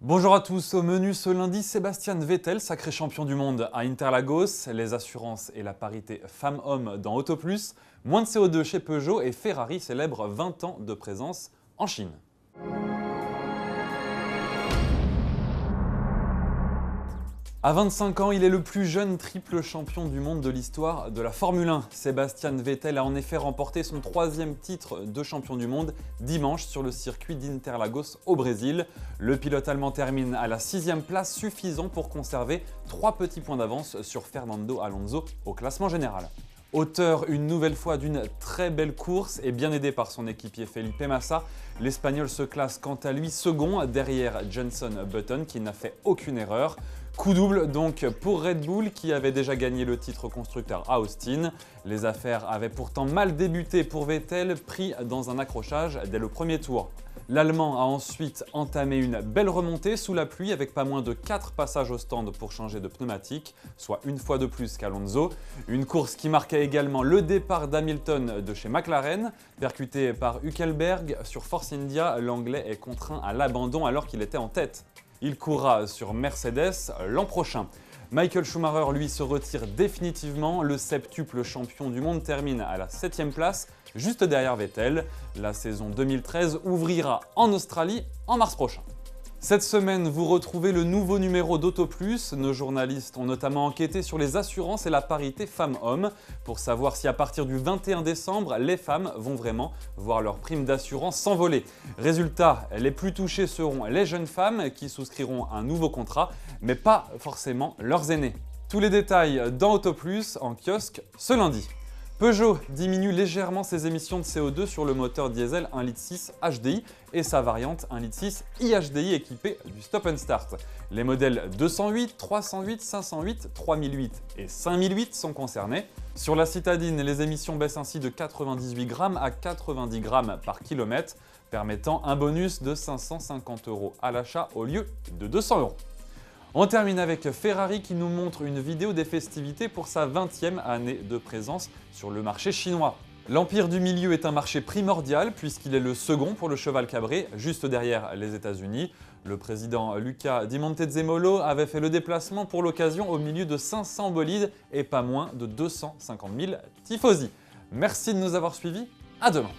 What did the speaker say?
Bonjour à tous, au menu ce lundi, Sébastien Vettel, sacré champion du monde à Interlagos, les assurances et la parité femmes-hommes dans Auto Plus, moins de CO2 chez Peugeot et Ferrari célèbre 20 ans de présence en Chine. À 25 ans, il est le plus jeune triple champion du monde de l'histoire de la Formule 1. Sébastien Vettel a en effet remporté son 3e titre de champion du monde dimanche sur le circuit d'Interlagos au Brésil. Le pilote allemand termine à la 6e place, suffisant pour conserver 3 petits points d'avance sur Fernando Alonso au classement général. Auteur une nouvelle fois d'une très belle course et bien aidé par son équipier Felipe Massa, l'Espagnol se classe quant à lui second derrière Jenson Button qui n'a fait aucune erreur. Coup double donc pour Red Bull qui avait déjà gagné le titre constructeur à Austin. Les affaires avaient pourtant mal débuté pour Vettel, pris dans un accrochage dès le premier tour. L'Allemand a ensuite entamé une belle remontée sous la pluie avec pas moins de 4 passages au stand pour changer de pneumatique, soit une fois de plus qu'Alonso. Une course qui marquait également le départ d'Hamilton de chez McLaren. Percuté par Hülkenberg sur Force India, l'Anglais est contraint à l'abandon alors qu'il était en tête. Il courra sur Mercedes l'an prochain. Michael Schumacher, lui, se retire définitivement. Le septuple champion du monde termine à la 7e place, juste derrière Vettel. La saison 2013 ouvrira en Australie en mars prochain. Cette semaine, vous retrouvez le nouveau numéro d'Auto Plus. Nos journalistes ont notamment enquêté sur les assurances et la parité femmes-hommes pour savoir si à partir du 21 décembre, les femmes vont vraiment voir leur prime d'assurance s'envoler. Résultat, les plus touchées seront les jeunes femmes qui souscriront un nouveau contrat, mais pas forcément leurs aînés. Tous les détails dans Auto Plus en kiosque ce lundi. Peugeot diminue légèrement ses émissions de CO2 sur le moteur diesel 1,6 L HDI et sa variante 1,6 L iHDI équipée du Stop and Start. Les modèles 208, 308, 508, 3008 et 5008 sont concernés. Sur la citadine, les émissions baissent ainsi de 98 grammes à 90 grammes par kilomètre, permettant un bonus de 550 € à l'achat au lieu de 200 €. On termine avec Ferrari qui nous montre une vidéo des festivités pour sa 20e année de présence sur le marché chinois. L'Empire du Milieu est un marché primordial puisqu'il est le second pour le cheval cabré, juste derrière les États-Unis. Le président Luca Di Montezemolo avait fait le déplacement pour l'occasion au milieu de 500 bolides et pas moins de 250 000 tifosi. Merci de nous avoir suivis, à demain.